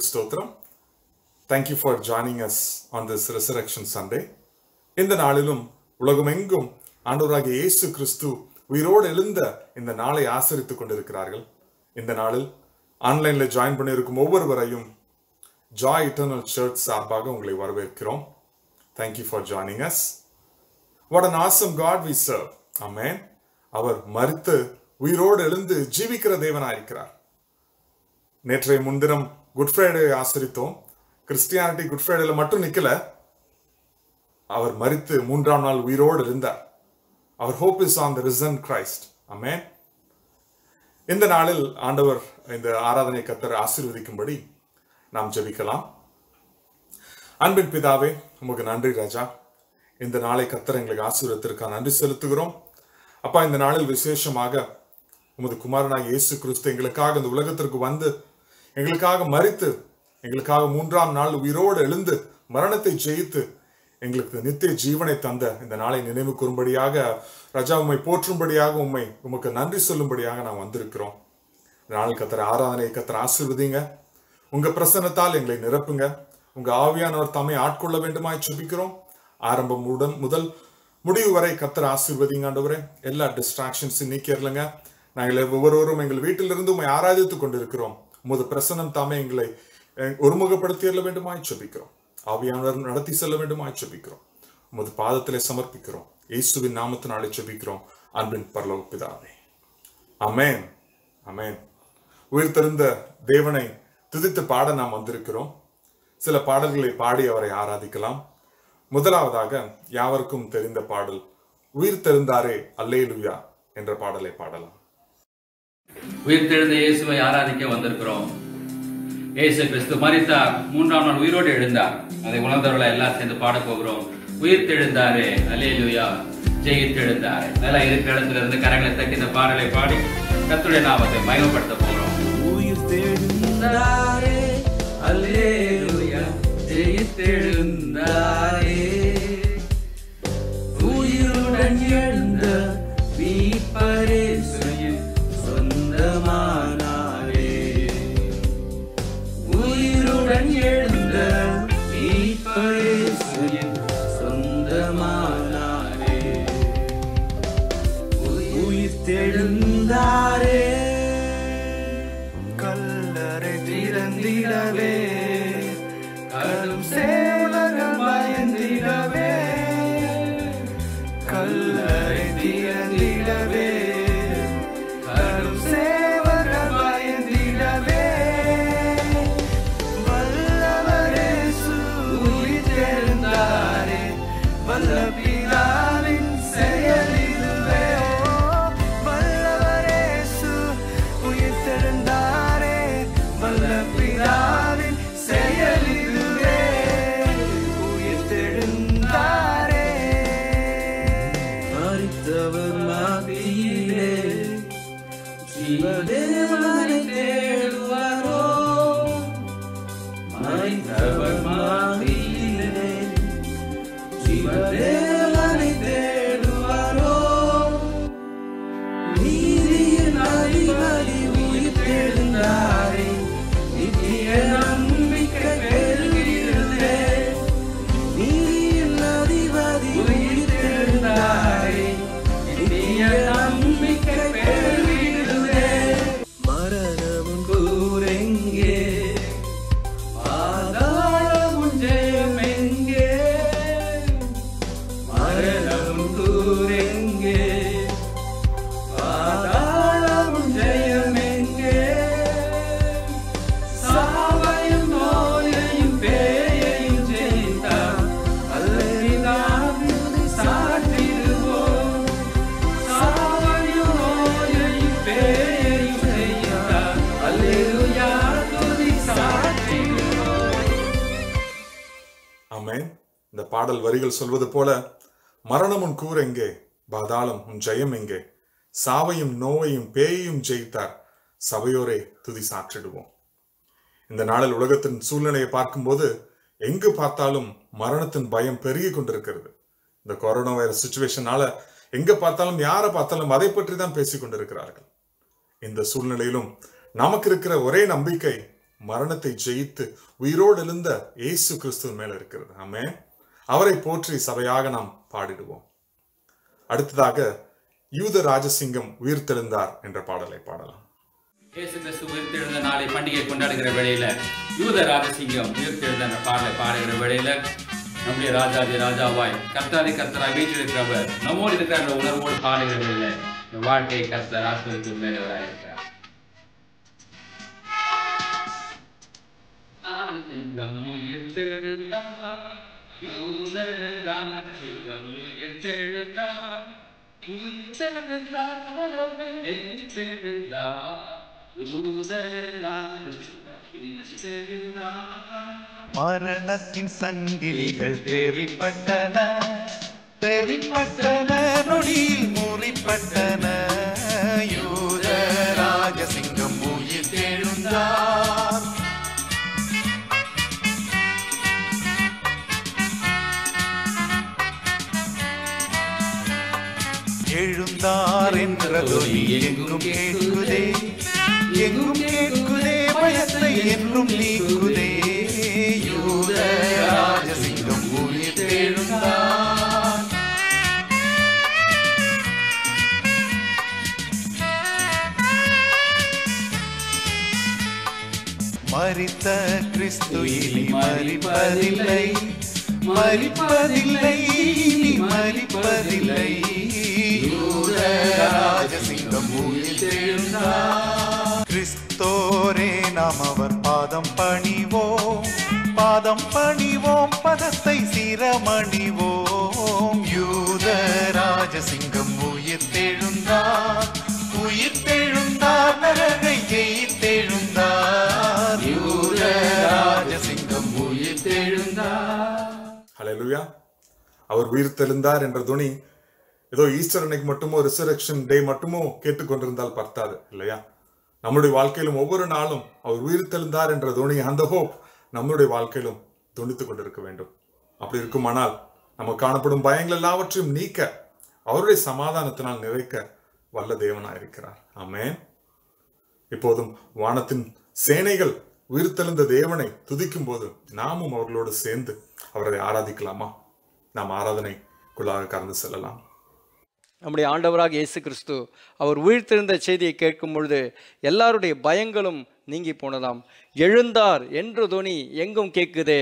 தேவனுக்கு ஸ்தோத்திரம். Thank you for joining us on this Resurrection Sunday. இந்த நாளிலும் உலகமெங்கும் ஆண்டவராகிய இயேசு கிறிஸ்து உயிரோடு எழுந்த இந்த நாளை ஆசரித்துக் கொண்டிருக்கிறார்கள். இந்த நாளில் ஆன்லைன்ல ஜாயின் பண்ணியிருக்கும் ஒவ்வொருவரையும் ஜாய் இட்டர்னல் சர்ச் சார்பாக உங்களை வரவேற்கிறோம். Thank you for joining us. What an awesome God we serve. Amen. அவர் மரித்து உயிரோடு எழுந்து ஜீவிக்கிற தேவனாயிருக்கிறார். நேற்றைய முன்தினம் குட் ஃப்ரைடே ஆசரித்தோம். கிறிஸ்டியானிட்டி குட் ஃப்ரைடேல மட்டும் நிக்கல, அவர் மரித்து மூன்றாம் நாள் உயிரோடு இருந்தார். அவர் hope is on the risen Christ. Amen. இந்த நாளில் ஆண்டவர் இந்த ஆராதனை கர்த்தர் ஆசீர்வதிக்கும்படி நாம் ஜெபிக்கலாம். அன்பின் பிதாவே, உமக்கு நன்றி ராஜா. இந்த நாளை கர்த்தர் எங்களுக்கு ஆசீர்வதித்திற்காக நன்றி செலுத்துகிறோம். அப்பா, இந்த நாளில் விசேஷமாக உமது குமாரனாகிய இயேசு கிறிஸ்து எங்களுக்காக இந்த உலகத்திற்கு வந்து எங்களுக்காக மரித்து எங்களுக்காக மூன்றாம் நாள் உயிரோடு எழுந்து மரணத்தை ஜெயித்து எங்களுக்கு நித்திய ஜீவனை தந்த இந்த நாளை நினைவு கூறும்படியாக ராஜா உம்மை போற்றும்படியாக உமக்கு நன்றி சொல்லும்படியாக நான் வந்திருக்கிறோம். இந்த நாள் கர்த்தர் ஆராதனை கர்த்தர் ஆசீர்வதிங்க. உங்க பிரசன்னத்தால் எங்களை நிரப்புங்க. உங்க ஆவியானவர் தம்மை ஆட்கொள்ள வேண்டுமாய் ஜெபிக்கிறோம். ஆரம்பம் முதல் முடிவு வரை கர்த்தர் ஆசீர்வதிங்க ஆண்டவரே. எல்லா டிஸ்ட்ராக்ஷன்ஸும் நீக்கிடலங்க. நாங்கள் ஒவ்வொருவரும் எங்கள் வீட்டிலிருந்து உம்மை ஆராதித்துக் கொண்டிருக்கிறோம். உமது பிரசன்னம் தாமே எங்களை ஒருமுகப்படுத்திட வேண்டுமாய் ஜெபிக்கிறோம். ஆவியானவர் நடத்தி செல்ல வேண்டுமாய் ஜெபிக்கிறோம். உமது பாதத்திலே சமர்ப்பிக்கிறோம். இயேசுவின் நாமத்தினாலே ஜெபிக்கிறோம் அன்பின் பரலோக பிதாவே. ஆமென். ஆமென். உயிர்த்தெழுந்த தேவனை துதித்து பாட நாம் வந்திருக்கிறோம். சில பாடல்களை பாடி அவரை ஆராதிக்கலாம். முதலாவதாக யாவருக்கும் தெரிந்த பாடல் உயிர்த்தெழுந்தாரே அல்லேலூயா என்ற பாடலை பாடலாம். உயிர்த்தெழுந்த இயேசுவை ஆராதிக்க வந்திருக்கிறோம். இயேசு கிறிஸ்து மரித்தார், மூன்றாம் நாள் உயிரோடு எழுந்தார். அதை உணர்ந்தவர்களை எல்லாம் சேர்ந்து பாட போகிறோம். உயிர்த்தெழுந்தாரே அல்லேலூயா, ஜெயித்தெழுந்தாரே. நல்லா இருக்கிற இடத்துல இருந்து கரங்களை தட்டி இந்த பாடலை பாடி கர்த்தருடைய நாமத்தை மகிமைப்படுத்த போகிறோம். உயிர்த்தெழுந்தாரே அல்லேலூயா, ஜெயித்தெழுந்தாரே, உயிருடன் எழுந்த மீட்பரே சொந்தமானாரே, உயிருடன் எழுந்த மீட்பரே சொந்தமானாரே, உயிர்த்தெழுந்தாரே, கல்லறை திறந்திடவே, கடும் சேவகர் பயந்திடவே, கல்லறை திறந்திடவே, கடும் சேவகர் பயந்திடவே, வல்லவரே உயிர்த்தெழுந்தாரே, வல்ல பிதாவின் செயலிதுவே, வல்லவரே உயிர்த்தெழுந்தாரே, வல்ல பிதாவின் செயலிதுவே, உயிர்த்தெழுந்தாரே, மரித்தவர் மத்தியிலே ஜீவதேவனை தேடுவாரோ, மரித்தவர் மத்தியிலே ஜீவதேவனை தேடுவாரோ, நீதியின் அதிபதி உயிர்த்தெழுந்தாரே, நித்திய நம்பிக்கை பெறுகிறதே, நீதியின் அதிபதி உயிர்த்தெழுந்தாரே, நித்திய நம்பிக்கை பெறுகிறதே, மரணமும் கூரெங்கே, பாதாளமும் ஜெயம் எங்கே, மரணமும் கூரெங்கே, பாதாளமும் ஜெயம் எங்கே, சாவையும் நோயையும் பேயையும் ஜெயித்தார், அல்லேலூயா சாற்றிடுவோம், சாவையும் நோயையும் பேயையும் ஜெயித்தார், அல்லேலூயா துதி சாற்றிடுவோம். ஆமென். இந்த பாடல் வரிகள் சொல்வது போல, மரணம் உன் கூர் எங்கே, பாதாளம் உன் ஜெயம் எங்கே, சாவையும் நோயையும் பேயையும் ஜெயித்தார், சபையோரே துதி சாற்றிடுவோம். இந்த நாளில் உலகத்தின் சூழ்நிலையை பார்க்கும்போது எங்கு பார்த்தாலும் மரணத்தின் பயம் பெருகி கொண்டிருக்கிறது. இந்த கொரோனா வைரஸ் சிச்சுவேஷனால எங்க பார்த்தாலும் யாரை பார்த்தாலும் அதை பற்றி தான் பேசிக் கொண்டிருக்கிறார்கள். இந்த சூழ்நிலையிலும் நமக்கு இருக்கிற ஒரே நம்பிக்கை மரணத்தை ஜெயித்து உயிரோடு எழுந்த இயேசு கிறிஸ்துவின் மேல இருக்கிறது. ஆமென். அவரை போற்றி சபையாக நாம் பாடிடுவோம். அடுத்ததாக யூத ராஜசிங்கம் உயிர்த்தெழுந்தார் என்ற பாடலை பாடலாம். இயேசு கிறிஸ்து உயிர்த்தெழுந்த நாளை பண்டிகை கொண்டாடுகிற வேளையில யூத ராஜசிங்கம் உயிர்த்தெழுந்த அந்த பாடலை பாடுகிற வேளையில நம்முடைய ராஜாதி ராஜாவாய் கர்த்தாதி கர்த்தராய் வீற்றிருக்கிறவர் நம்மோடு இருக்கிற அந்த உணர்வோடு பாடுகிற வேளையில இந்த வாழ்க்கையை கர்த்தர் ஆசீர்வதித்து மேலவராய் இருக்கிறார். மரணத்தின் சங்கிலிகள் தேறிப்பட்டன, தேறிப்பட்டன, நொடியில் முறிப்பட்டன. யூத ராஜசிங்கம் உயிர் தெழுந்தார். எழுந்தார் என்ற தொனி எங்கும் கேட்குதே, எங்கும் கேட்குதே, பயத்தை என்றும் நீக்குதே. யூத ராஜசிங்கம் உயிர் தெழுந்தார். மரித்த கிறிஸ்து இனி மரிப்பதில்லை, மரிப்பதில்லை, இனி மரிப்பதில்லை. யூத ராஜசிங்கம் உயிர் தெழுந்தார். கிறிஸ்தோரே நாம் அவர் பாதம் பணிவோம், பாதம் பணிவோம், பதத்தை சிரமணிவோம். யூத ராஜசிங்கம் உயிர் தெழுந்தார், உயிர் தெழுந்தார், நரகை ஜெயித்தெழுந்தார். யூத ராஜசிங்கம் உயிர் தெழுந்தார். ஹல்லேலூயா. அவர் உயிர்த்தெழுந்தார் என்ற துணி ஏதோ ஈஸ்டர் அன்னைக்கு மட்டுமோ ரிசரக்ஷன் டே மட்டுமோ கேட்டுக்கொண்டிருந்தால் பத்தாது இல்லையா? நம்முடைய வாழ்க்கையிலும் ஒவ்வொரு நாளும் அவர் உயிர்த்தெழுந்தார் என்ற துணி, அந்த ஹோப் நம்முடைய வாழ்க்கையிலும் துணித்துக் கொண்டிருக்க வேண்டும். அப்படி இருக்குமானால் நமக்கு காணப்படும் பயங்கள் எல்லாவற்றையும் நீக்க அவருடைய சமாதானத்தினால் நிறைக்க வல்ல தேவனாயிருக்கிறார். ஆமென். இப்போதும் வானத்தின் சேனைகள் உயிர்த்தெழுந்த தேவனை துதிக்கும் போது நாமும் அவர்களோடு சேர்ந்து அவரை ஆராதிக்கலாமா? நாம் ஆராதனைக்குள்ளாக கடந்து செல்லலாம். நம்முடைய ஆண்டவராக இயேசு கிறிஸ்து அவர் உயிர்த்தெழுந்த செய்தியை கேட்கும் பொழுது எல்லாருடைய பயங்களும் நீங்கி போனதாம். எழுந்தார் என்ற தொனி எங்கும் கேட்குதே,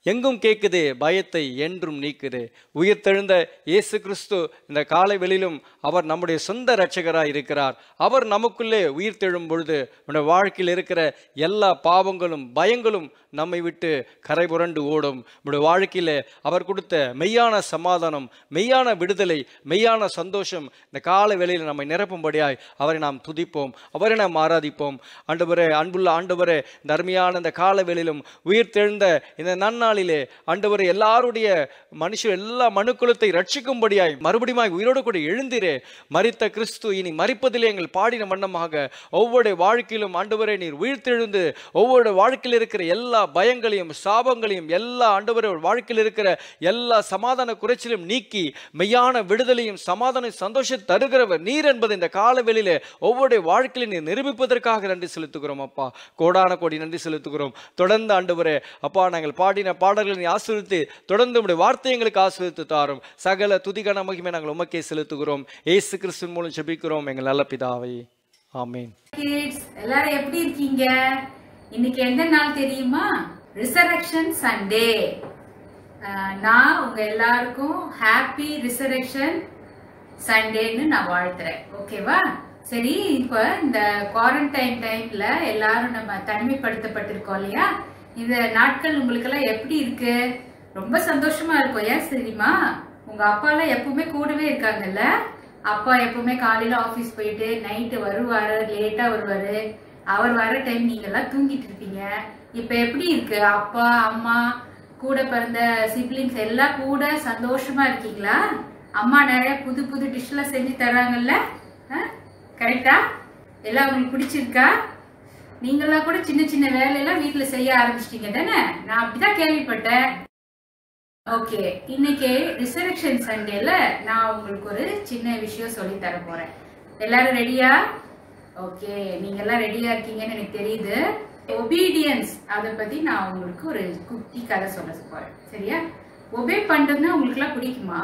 எங்கும் கேட்குதே, பயத்தை என்றும் நீக்குது. உயிர்த்தெழுந்த இயேசு கிறிஸ்து இந்த காலை வெளியிலும் அவர் நம்முடைய சொந்த இரட்சகராய் இருக்கிறார். அவர் நமக்குள்ளே உயிர்த்தெழும் பொழுது நம்முடைய வாழ்க்கையில் இருக்கிற எல்லா பாவங்களும் பயங்களும் நம்மை விட்டு கரை புரண்டு ஓடும். நம்முடைய வாழ்க்கையில் அவர் கொடுத்த மெய்யான சமாதானம், மெய்யான விடுதலை, மெய்யான சந்தோஷம் இந்த காலை வேளையில் நம்மை நிரப்பும்படியாய் அவரை நாம் துதிப்போம், அவரை நாம் ஆராதிப்போம். ஆண்டவரே, அன்புள்ள ஆண்டவரே, இந்த அருமையான இந்த காலை வேளையிலும் உயிர்த்தெழுந்த இந்த நன்னாளிலே ஆண்டவரே, எல்லாருடைய மனுஷர் எல்லா மனுக்குலத்தை ரட்சிக்கும்படியாய் மறுபடியும் உயிரோடு கூட எழுந்திரே. மரித்த கிறிஸ்து இனி மரிப்பதிலே எங்கள் பாடின வண்ணமாக ஒவ்வொரு வாழ்க்கையிலும் ஆண்டவரே நீர் உயிர்த்தெழுந்து ஒவ்வொரு வாழ்க்கையில் இருக்கிற எல்லா பயங்களையும் சாபங்களையும் எல்லா ஆண்டவரே வாழ்க்கையில் இருக்கிற எல்லா சமாதான குறைச்சலையும் நீக்கி மெய்யான விடுதலையும் சமாதான சந்தோஷத்தை தருகிறவர் நீர் என்பதை இந்த காலவெளியிலே ஒவ்வொரு வாழ்க்கையில நீர் நிரூபிப்பதற்காக நன்றி செலுத்துகிறோம் அப்பா. கோடான கோடி நன்றி செலுத்துகிறோம். தொடர்ந்து ஆண்டவரே அப்பா, நாங்கள் பாடின பாடல்களை ஆசீர்வதித்து தொடர்ந்து உம்முடைய வார்த்தை எங்களுக்கு ஆசீர்வதித்து தாரும். சகல துதிகன மகிமை நாங்கள் உமக்கே செலுத்துகிறோம். இயேசு கிறிஸ்துவின் மூலம் ஜெபிக்கிறோம் எங்கள் நல்ல பிதாவே. ஆமென். எல்லாரும் எப்படி இருக்கீங்க? இன்னைக்கு எந்த நாள் தெரியுமா? Resurrection Sunday. நான் உங்க எல்லாருக்கும் ஹாப்பி ரிசரக்ஷன் சண்டேன்னு நான் வாழ்த்துறேன். ஓகேவா? சரி, இப்ப இந்த குவாரண்டைன் டைம்ல எல்லாரும் நம்ம தனிமைப்படுத்தப்பட்டிருக்கோம் இல்லையா? இந்த நாட்கள் உங்களுக்கு எல்லாம் எப்படி இருக்கு? ரொம்ப சந்தோஷமா இருக்கும். ஏன் தெரியுமா? உங்க அப்பா எல்லாம் எப்பவுமே கூடவே இருக்காங்கல்ல. அப்பா எப்பவுமே காலையில ஆபீஸ் போயிட்டு நைட்டு வருவாரு, லேட்டா வருவாரு. அவர் வர டைம் நீங்க எல்லாம் தூங்கிட்டு இருப்பீங்க. இப்ப எப்படி இருக்கு? அப்பா அம்மா கூட பிறந்த சிப்ளிங்ஸ் எல்லாம் கூட சந்தோஷமா இருக்கீங்களா? அம்மா நிறைய புது புது டிஷ் எல்லாம் செஞ்சு தராங்கல்ல, கரெக்டா? எல்லாம் உங்களுக்கு பிடிச்சிருக்கா? நீங்கெல்லாம் கூட சின்ன சின்ன வேலையெல்லாம் வீட்டுல செய்ய ஆரம்பிச்சிட்டீங்க தானே? நான் அப்படிதான் கேள்விப்பட்டேன். ஓகே, இன்னைக்கு ரிசரக்ஷன் சண்டேல நான் உங்களுக்கு ஒரு சின்ன விஷயம் சொல்லி தர போறேன். எல்லாரும் ரெடியா? ஓகே, நீங்க எல்லாம் ரெடியா இருக்கீங்கன்னு எனக்கு தெரியுது. ஒபீடியன்ஸ் அதை பத்தி நான் உங்களுக்கு ஒரு குட்டி கதை சொல்ல போறேன். சரியா? ஒபே பண்றதுன்னா உங்களுக்கு எல்லாம் பிடிக்குமா?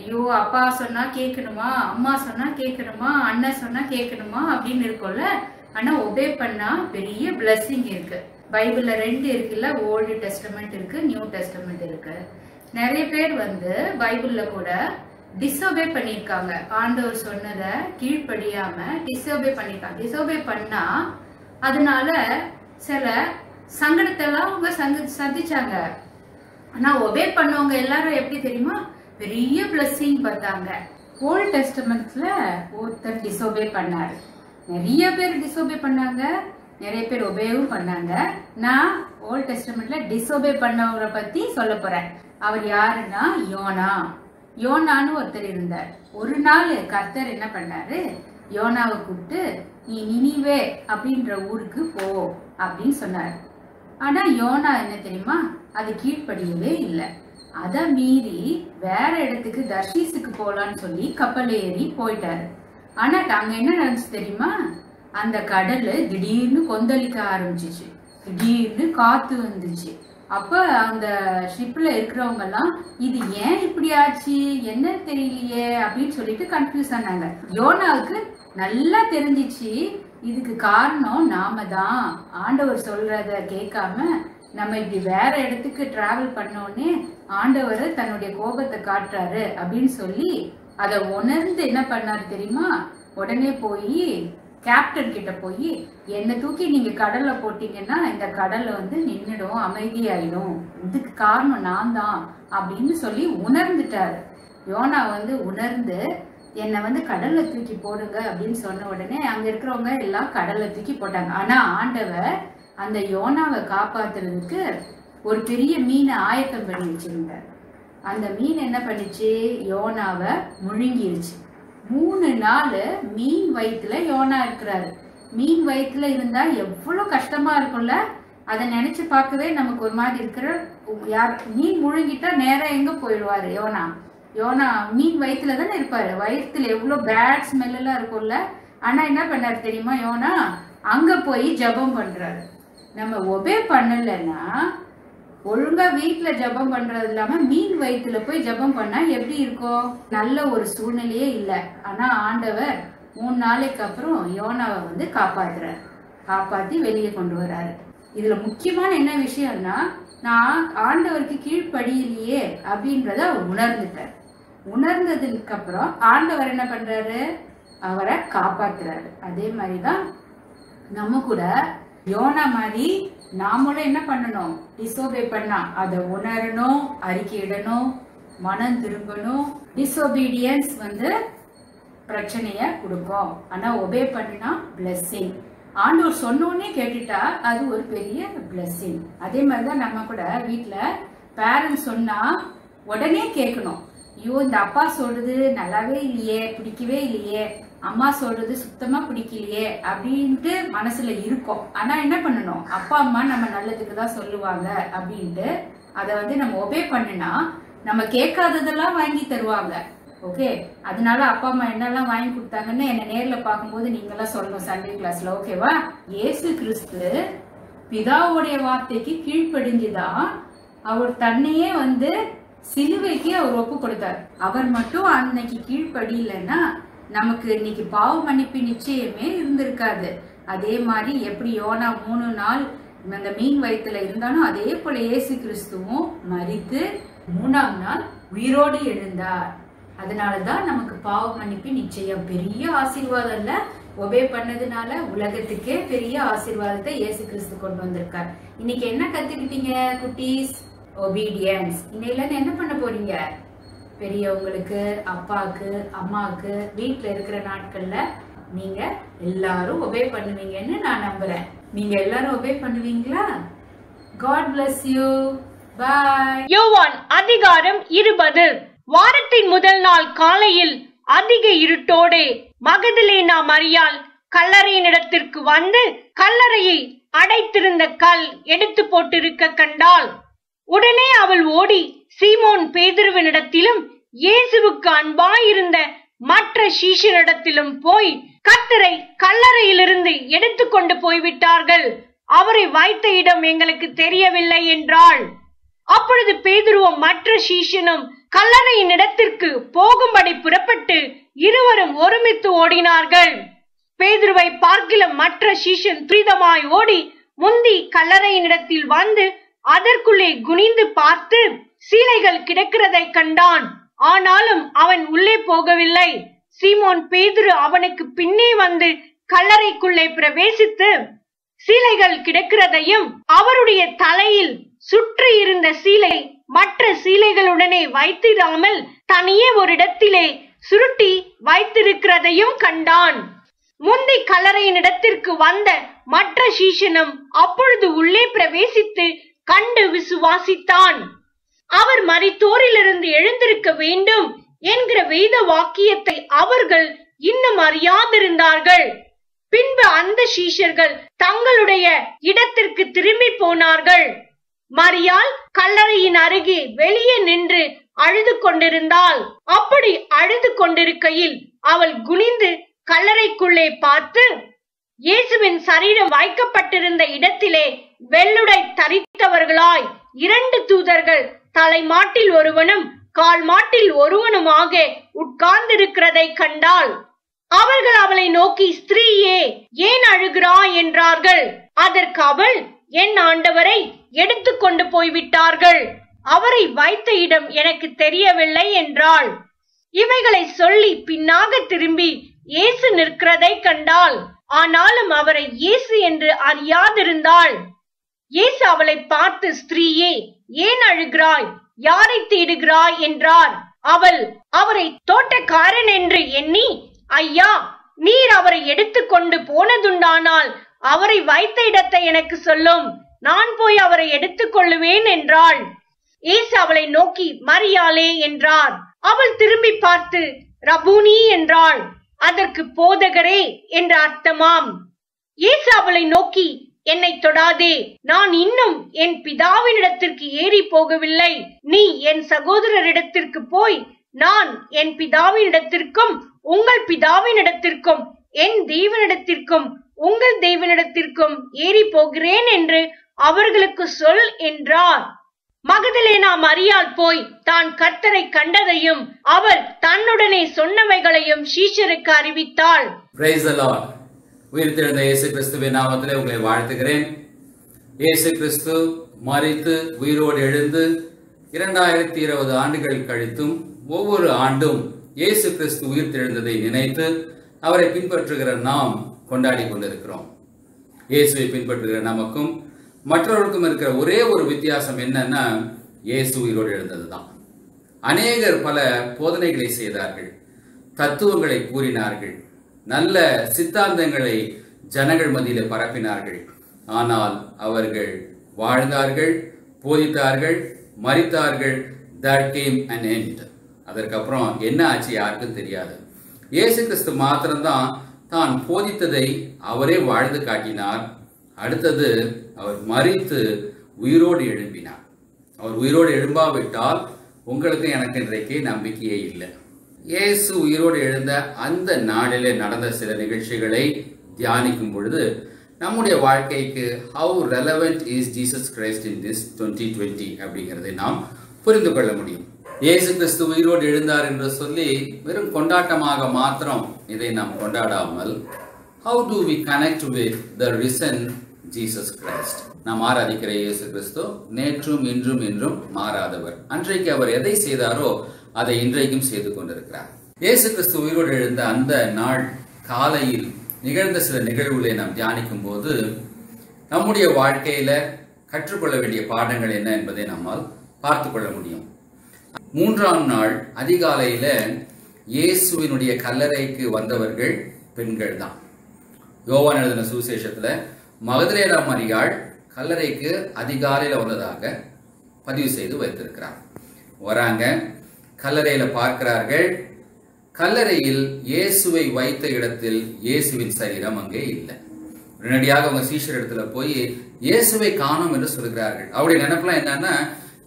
ஐயோ, அப்பா சொன்னா கேட்கணுமா, அம்மா சொன்னா கேட்கணுமா, அண்ணன் சொன்னா கேட்கணுமா அப்படின்னு இருக்கும்ல. ஆனா ஒபே பண்ணா பெரிய பிளஸிங் இருக்கு. பைபிள்ல 2 இருக்குல்ல, ஓல்டு டெஸ்டமெண்ட் இருக்கு, நியூ டெஸ்டமெண்ட் இருக்கு. நிறைய பேர் பைபிள்ல கூட டிஸ்ஓபே பண்ணிருக்காங்க. ஆண்டவர் சொன்னதை கீழ்ப்படியாம டிஸ்ஓபே பண்ணிருக்காங்க. டிஸ்ஓபே பண்ணா அதனால சில சங்கடத்தை எல்லாம் அவங்க சந்திச்சாங்க. ஆனா ஒபே பண்ணவங்க எல்லாரும் எப்படி தெரியுமா, பெரிய பிளஸிங் பார்த்தாங்க. ஓல்டு டெஸ்டமெண்ட்ல ஒருத்தர் டிஸ்ஓபே பண்ணாரு. நிறைய பேர் டிஸ்ஓபே பண்ணாங்க, நிறைய பேர் ஒபேவும் பண்ணாங்க. நான் ஓல்டு டெஸ்டமெண்ட்ல டிஸ்ஓபே பண்ணவரை பத்தி சொல்ல போறேன். அவர் யாருன்னா யோனான்னு ஒருத்தர் இருந்தார். ஒரு நாள் கர்த்தர் என்ன பண்ணாரு, யோனாவை கூப்பிட்டு நீ நினிவே அப்படின்ற ஊருக்கு போ அப்படின்னு சொன்னார். ஆனா யோனா என்ன தெரியுமா, அது கீழ்ப்படியவே இல்லை. அத மீறி வேற இடத்துக்கு தர்ஷீஸுக்கு போலான்னு சொல்லி கப்பல் ஏறி போயிட்டாரு. ஆனா அங்க என்ன நடந்துச்சு தெரியுமா, அந்த கடல் திடீர்னு கொந்தளிக்க ஆரம்பிச்சிச்சு, திடீர்னு காத்து வந்துச்சு. அப்ப அந்த ஷிப்ல இருக்கிறவங்க எல்லாம் இது ஏன் இப்படி ஆச்சு, என்ன தெரியலையே அப்படின்னு சொல்லிட்டு கன்ஃபியூஸ் ஆனாங்க. யோனாவுக்கு நல்லா தெரிஞ்சிச்சு, இதுக்கு காரணம் நாம தான். ஆண்டவர் சொல்றத கேட்காம நம்ம இப்படி வேற இடத்துக்கு டிராவல் பண்ணோடனே ஆண்டவர் தன்னுடைய கோபத்தை காட்டுறாரு அப்படின்னு சொல்லி அதை உணர்ந்து என்ன பண்ணாரு தெரியுமா, உடனே போய் கேப்டன் கிட்ட போய் என்னை தூக்கி நீங்க கடல்ல போட்டீங்கன்னா இந்த கடல்ல நின்னுடும், அமைதியாயிடும், இதுக்கு காரணம் நான் தான் அப்படின்னு சொல்லி உணர்ந்துட்டாரு. யோனா உணர்ந்து என்னை கடல்ல தூக்கி போடுங்க அப்படின்னு சொன்ன உடனே அங்க இருக்கிறவங்க எல்லாம் கடல்ல தூக்கி போட்டாங்க. ஆனா ஆண்டவர் அந்த யோனாவை காப்பாத்துறதுக்கு ஒரு பெரிய மீனை ஆயத்தம் பண்ணி வச்சிருந்தார். அந்த மீன் என்ன பண்ணிச்சு, யோனாவை முழுங்கிருச்சு. 3 நாள் மீன் வயிற்றுல யோனா இருக்கிறாரு. மீன் வயிற்றுல இருந்தா எவ்வளவு கஷ்டமா இருக்கும்ல, அதை நினைச்சு பார்க்கவே நமக்கு ஒரு மாதிரி இருக்கிற. யார் மீன் முழுங்கிட்டா நேரம் எங்க போயிடுவாரு யோனா மீன் வயிற்றுல தானே இருப்பாரு. வயிற்றுல எவ்வளவு பேட் ஸ்மெல் எல்லாம் இருக்கும்ல. ஆனா என்ன பண்ணாரு தெரியுமா, யோனா அங்க போய் ஜெபம் பண்றாரு. நம்ம ஒபே பண்ணலன்னா ஒழுங்கா வீட்டுல ஜெபம் பண்றது இல்லாம மீன் வயிற்றுல போய் ஜெபம் பண்ணா எப்படி இருக்கும், நல்ல ஒரு சூழ்நிலையே இல்லை. ஆனா ஆண்டவர் 3 நாளைக்கு அப்புறம் யோனாவை காப்பாத்தி வெளியே கொண்டு வராரு. இதுல முக்கியமான என்ன விஷயம்னா, நான் ஆண்டவருக்கு கீழ்ப்படியிலையே அப்படின்றத அவர் உணர்ந்துட்டார். உணர்ந்ததுக்கு அப்புறம் ஆண்டவர் என்ன பண்றாரு, அவரை காப்பாத்துறாரு. அதே மாதிரிதான் நம்ம கூட யோனா மாதிரி நாமளும் என்ன பண்ணணும், டிஸ்ஓபே பண்ணா அதை உணரணும், அறிக்கையிடணும், மனம் திரும்பணும். டிஸ்ஓபீடியன்ஸ் பிரச்சனைய கொடுக்கும். ஆனா ஒபே பண்ணினா பிளெஸிங். ஆண்டவர் சொன்னோன்னே கேட்டுட்டா அது ஒரு பெரிய பிளெஸிங். அதே மாதிரிதான் நம்ம கூட வீட்டுல பேரண்ட்ஸ் சொன்னா உடனே கேட்கணும். ஐயோ, இந்த அப்பா சொல்றது நல்லாவே இல்லையே, பிடிக்கவே இல்லையே, அம்மா சொல்றது சுத்தமா பிடிக்கலையே அப்படின்ட்டு மனசுல இருக்கும். ஆனா என்ன பண்ணணும், அப்பா அம்மா நம்ம நல்லதுக்கு தான் சொல்லுவாங்க அப்படின்ட்டு அதை நம்ம ஒபே பண்ணினா நம்ம கேட்காததெல்லாம் வாங்கி தருவாங்க. ஓகே, அதனால அப்பா அம்மா என்னெல்லாம் வாங்கி கொடுத்தாங்கன்னு என்ன நேர்ல பார்க்கும்போது நீங்க எல்லாம் சொல்லணும் சண்டே கிளாஸ்ல. ஓகேவா? இயேசு கிறிஸ்து பிதாவுடைய வார்த்தைக்கு கீழ்ப்படிஞ்சுதான் அவர் தன்னையே சிலுவைக்கு அவர் ஒப்பு கொடுத்தார். அவர் மட்டும் அன்னைக்கு கீழ்ப்படியிலன்னா நமக்கு இன்னைக்கு பாவ மன்னிப்பு நிச்சயமே இருந்திருக்காது. அதே மாதிரி எப்படி யோனா 3 நாள் அந்த மீன் வயிற்றுல இருந்தாலும் அதே போல இயேசு கிறிஸ்துவும் மரித்து 3ஆம் நாள் உயிரோடு எழுந்தார். அதனாலதான் நமக்கு பாவ மன்னிப்பு நிச்சயம். பெரிய ஆசீர்வாதம் இல்ல, ஒபே பண்ணதுனால உலகத்துக்கே பெரிய ஆசீர்வாதத்தை இயேசு கிறிஸ்து கொண்டு வந்திருக்கார். இன்னைக்கு என்ன கத்துக்கிட்டீங்க குட்டீஸ்? ஒபீடியன்ஸ். இன்னையில என்ன பண்ண போறீங்க? பெரியவங்களுக்கு, அப்பாவுக்கு, அம்மாவுக்கு வீட்டுல இருக்கிற நாட்கள்ல நீங்க எல்லாரும் ஒபே பண்ணுவீங்கன்னு நான் நம்புறேன். நீங்க எல்லாரும் ஒபே பண்ணுவீங்களா? God bless you. Bye. யோவான் அதிகாரம் 20. வாரத்தின் முதல் நாள் காலையில் அதிக இருட்டோடே மகதலேனா மரியாள் கல்லறையின் இடத்திற்கு வந்து கல்லறையை அடைத்திருந்த கல் எடுத்து போட்டிருக்க கண்டாள். உடனே அவள் ஓடி சீமோன் பேதுருவினிடத்திலும் இயேசுவுக்கு அன்பாயிருந்த மற்ற சீஷனிடத்திலும் போய் கர்த்தரை கல்லறையிலிருந்து எடுத்துக்கொண்டு போய்விட்டார்கள், அவரை வைத்த இடம் எங்களுக்கு தெரியவில்லை என்றாள். அப்பொழுது பேதுருவும் மற்ற சீஷனும் கல்லறையின் இடத்திற்கு போகும்படி புறப்பட்டு இருவரும் ஒருமித்து ஓடினார்கள். பேதுருவை பார்க்கிலும் மற்ற சீஷன் துரிதமாய் ஓடி முந்தி கல்லறையின் இடத்தில் வந்து அதற்குள்ளே குனிந்து பார்த்து சீலைகள் கிடக்கிறதை கண்டான். ஆனாலும் அவன் உள்ளே போகவில்லை. சீமோன் பேதுரு அவனுக்கு பின்னே வந்து கல்லறைக்குள்ளே பிரவேசித்து சீலைகள் கிடக்கிறதையும் அவருடைய தலையில் சுற்றி இருந்த சீலை மற்ற சீலைகளுடனே வைத்திராமல் தனியே ஒரு இடத்திலே சுருட்டி வைத்திருக்கிறதையும் கண்டான். முந்தி கல்லறையின் இடத்திற்கு வந்த மற்ற சீஷனும் அப்பொழுது உள்ளே பிரவேசித்து கண்டு விசுவாசித்தான். அவர் மரித்தோரிலிருந்து எழுந்திருக்க வேண்டும் என்கிற வேத வாக்கியத்தை அவர்கள் இன்னும் அறியாதிருந்தார்கள். பின்பு அந்த சீஷர்கள் தங்களுடைய இடத்திற்கு திரும்பி போனார்கள். மரியாள் கல்லறையின் அருகே வெளியே நின்று அழுது கொண்டிருந்தாள். அப்படி அழுது கொண்டிருக்கையில் அவள் குனிந்து கல்லறைக்குள்ளே பார்த்து இயேசுவின் சரீரம் வைக்கப்பட்டிருந்த இடத்திலே வெள்ளுடை தரித்தவர்களாய் 2 தூதர்கள் தலைமாட்டில் ஒருவனும் கால் மாட்டில் ஒருவனுமாக உட்கார்ந்திருக்கிறதை கண்டாள். அவர்கள் அவளை நோக்கி, ஸ்திரீயே, ஏன் அழுகிறாய் என்றார்கள். அதற்கு அவள், என் ஆண்டவரை எடுத்துக்கொண்டு போய்விட்டார்கள், அவரை வைத்த இடம் எனக்கு தெரியவில்லை என்றாள். இவைகளை சொல்லி பின்னாக திரும்பி இயேசு நிற்கிறதை கண்டாள். ஆனாலும் அவரை இயேசு என்று அறியாதிருந்தாள். இயேசு அவளை பார்த்து, ஸ்திரீயே, ஏன் அழுகிறாய், யாரை தேடுகிறாய் என்றார். அவள் அவரை தோட்டக்காரன் என்று எண்ணி, ஐயா, நீர் அவரை எடுத்துக்கொண்டு போனதுண்டானால் அவரை வைத்த இடத்தை எனக்கு சொல்லும், நான் போய் அவரை எடுத்துக் கொள்ளுவேன் என்றாள். இயேசு அவளை நோக்கி, மரியாளே என்றார். அவள் திரும்பி பார்த்து ரபூனி என்றாள். அதற்கு போதகரே என்ற அர்த்தமாம். இயேசு அவளை நோக்கி, என்னை தொடாதே, நான் இன்னும் என் பிதாவினிடத்திற்கு ஏறி போகவில்லை. நீ என் சகோதரரிடத்திற்கு போய், நான் என் பிதாவினிடத்திற்கும் உங்கள் பிதாவினிடத்திற்கும் என் தேவனிடத்திற்கும் உங்கள் தேவனிடத்திற்கும் ஏறி போகிறேன் என்று அவர்களுக்கு சொல் என்றார். மகதலேனா மரியாள் போய் தான் கர்த்தரை கண்டதையும் அவர் தன்னுடனே சொன்னவைகளையும் சீஷருக்கு அறிவித்தாள். Praise the Lord. உயிர்த்தெழுந்த இயேசு கிறிஸ்துவின் நாமத்திலே உங்களை வாழ்த்துகிறேன். இயேசு கிறிஸ்து மரித்து உயிரோடு எழுந்து 2020 ஆண்டுகள் கழித்தும் ஒவ்வொரு ஆண்டும் இயேசு கிறிஸ்து உயிர்த்தெழுந்ததை நினைத்து அவரை பின்பற்றுகிற நாம் கொண்டாடி கொண்டிருக்கிறோம். இயேசுவை பின்பற்றுகிற நமக்கும் மற்றவர்களுக்கும் இருக்கிற ஒரே ஒரு வித்தியாசம் என்னன்னா, இயேசு உயிரோடு எழுந்ததுதான். அநேகர் பல போதனைகளை செய்தார்கள், தத்துவங்களை கூறினார்கள், நல்ல சித்தாந்தங்களை ஜனங்கள் மத்தியிலே பரப்பினார்கள். ஆனால் அவர்கள் வாழ்ந்தார்கள், போதித்தார்கள், மரித்தார்கள். That came an end. அதற்கப்புறம் என்ன ஆச்சு யாருக்கும் தெரியாது. இயேசு கிறிஸ்து மாத்திரம்தான் தான் போதித்ததை அவரே வாழ்ந்து காட்டினார். அடுத்தது அவர் மரித்து உயிரோடு எழும்பினார். அவர் உயிரோடு எழும்பாவிட்டால் உங்களுக்கு எனக்கு இன்றைக்கு நம்பிக்கையே இல்லை. இயேசு உயிரோடு எழுந்த அந்த நாளிலே நடந்த சில நிகழ்ச்சிகளை தியானிக்கும் பொழுது நம்முடைய வாழ்க்கைக்கு how relevant is Jesus Christ in this 2020 அப்படிங்கிறதை நாம் புரிந்து கொள்ள முடியும். இயேசு கிறிஸ்து உயிரோடு எழுந்தார் என்று சொல்லி வெறும் கொண்டாட்டமாக மாத்திரம் இதை நாம் கொண்டாடாமல், how do we connect with the risen Jesus Christ? நாம் ஆராதிக்கிற இயேசு கிறிஸ்து நேற்றும் இன்றும் என்றும் மாறாதவர். அன்றைக்கு அவர் எதை செய்தாரோ அதை இன்றைக்கும் செய்து கொண்டிருக்கிறார். இயேசு கிறிஸ்து உயிரோடு எழுந்த அந்த நாள் காலையில் நிகழ்ந்த சில நிகழ்வுகளை நாம் தியானிக்கும் போது நம்முடைய வாழ்க்கையில கற்றுக்கொள்ள வேண்டிய பாடங்கள் என்ன என்பதை நம்மால் பார்த்து கொள்ள முடியும். 3ஆம் நாள் அதிகாலையில இயேசுவினுடைய கல்லறைக்கு வந்தவர்கள் பெண்கள் தான். யோவான் எழுதின சுவிசேஷத்துல மகதலேனா மரியாள் கல்லறைக்கு அதிகாலையில வந்ததாக பதிவு செய்து வைத்திருக்கிறார். வராங்க, கல்லறையில பார்க்கிறார்கள். கல்லறையில் இயேசுவை வைத்த இடத்தில் இயேசுவின் சரீரம் அங்கே இல்லை. உடனடியாக அவங்க சீஷர் இடத்துல போய் இயேசுவை காணோம் என்று சொல்கிறார்கள். அவருடைய நினைப்பெல்லாம் என்னன்னா,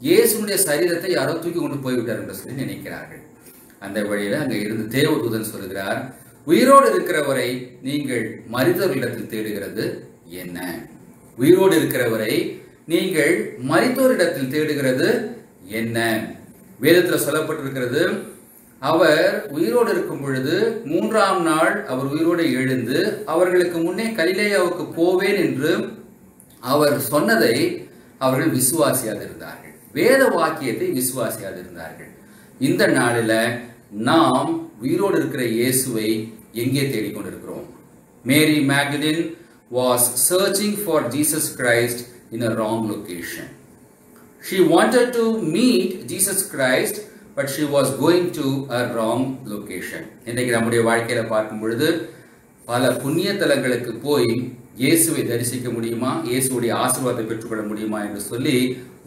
இயேசுடைய சரீரத்தை யாரோ தூக்கி கொண்டு போய்விட்டார் என்று சொல்லி நினைக்கிறார்கள். அந்த வழியில அங்க இருந்து தேவதூதன் சொல்கிறார், உயிரோடு இருக்கிறவரை நீங்கள் மரித்தவர்களிடத்தில் தேடுகிறது என்ன? உயிரோடு இருக்கிறவரை நீங்கள் மரித்தோரிடத்தில் தேடுகிறது என்ன? வேதத்தில் சொல்லப்பட்டிருக்கிறது, அவர் உயிரோடு இருக்கும் பொழுது 3ஆம் நாள் அவர் உயிரோடு எழுந்து அவர்களுக்கு முன்னே கலிலேயாவுக்கு போவேன் என்று அவர் சொன்னதை அவர்கள் விசுவாசியாதிருந்தார்கள். வேத வாக்கியத்தை விசுவாசியாதிருந்தார்கள். இந்த நாளில் நாம் உயிரோடு இருக்கிற இயேசுவை எங்கே தேடிக்கொண்டிருக்கிறோம்? Mary Magdalene was searching for Jesus Christ in a wrong location. She wanted to meet Jesus Christ, but she was going to a wrong location. இன்றைக்கு நம்முடைய வாழ்க்கையில பார்க்கும் பொழுது பல புண்ணிய தலங்களுக்கு போய் இயேசுவை தரிசிக்க முடியுமா, இயேசுடைய ஆசீர்வாதத்தை பெற்றுக்கொள்ள முடியுமா என்று சொல்லி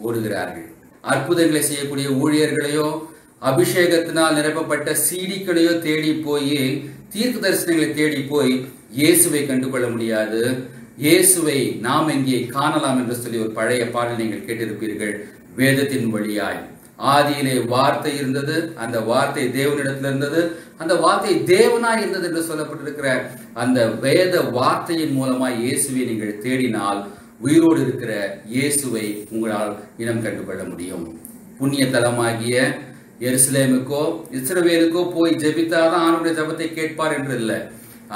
ஓடுகிறார்கள். அற்புதங்களை செய்யக்கூடிய ஊழியர்களையோ அபிஷேகத்தினால் நிரப்பப்பட்ட சீடிகளையோ தேடி போய், தீர்க்க தரிசனங்களை தேடி போய் இயேசுவை கண்டுகொள்ள முடியாது. இயேசுவை நாம் எங்கே காணலாம் என்று சொல்லி ஒரு பழைய பாடல் நீங்கள் கேட்டிருப்பீர்கள். வேதத்தின் வழியாய் ஆதியிலே வார்த்தை இருந்தது, அந்த வார்த்தை தேவனிடத்தில் இருந்தது, அந்த வார்த்தை தேவனாய் இருந்தது என்று சொல்லப்பட்டிருக்கிற அந்த வேத வார்த்தையின் மூலமாய் இயேசுவை நீங்கள் தேடினால் உயிரோடு இருக்கிற இயேசுவை உங்களால் இனம் கண்டுகொள்ள முடியும். புண்ணிய தலமாகிய எருசலேமுக்கோ இஸ்ரவேலுக்கோ போய் ஜெபித்தாதான் ஆண்டவருடைய ஜெபத்தை கேட்பார் என்று இல்லை.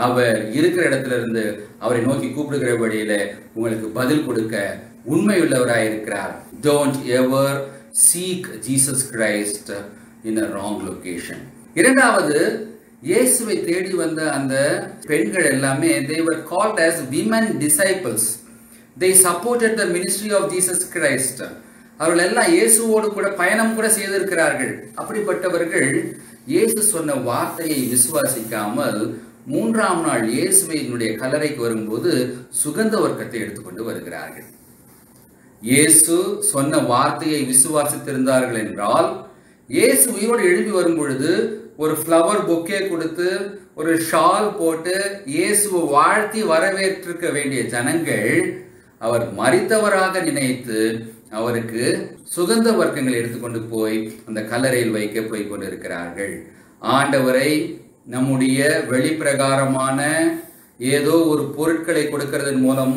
அவர் இருக்கிற இடத்துல இருந்து அவரை நோக்கி கூப்பிடுகிற வழியில உங்களுக்கு பதில் கொடுக்க உண்மையுள்ளவராய் இருக்கிறார். Don't ever seek Jesus Christ in a wrong location. இரண்டாவது, இயேசுவை தேடி வந்த அந்த பெண்கள் எல்லாமே they were called as women disciples. They supported the ministry of Jesus Christ. அவர்கள் எல்லாம் இயேசுவோடு கூட பயணம் கூட செய்திருக்கிறார்கள். அப்படிப்பட்டவர்கள் இயேசு சொன்ன வார்த்தையை விசுவாசிக்காமல் 3ஆம் நாள் இயேசுவினுடைய கல்லறைக்கு வரும்போது சுகந்த வர்க்கத்தை எடுத்துக்கொண்டு வருகிறார்கள். இயேசு சொன்ன வார்த்தையை விசுவாசித்திருந்தார்கள் என்றால், இயேசு உயிரோடு எழுப்பி வரும் பொழுது ஒரு ஃப்ளவர் பொக்கே கொடுத்து ஒரு ஷால் போட்டு இயேசுவை வாழ்த்தி வரவேற்றிருக்க வேண்டிய ஜனங்கள் அவர் மரித்தவராக நினைத்து அவருக்கு சுகந்த வர்க்கங்களை எடுத்துக்கொண்டு போய் அந்த கல்லறையில் வைக்க போய் கொண்டிருக்கிறார்கள். ஆண்டவரை நம்முடைய வெளிப்பிரகாரமான ஏதோ ஒரு பொருட்களை கொடுக்கிறதன் மூலம்,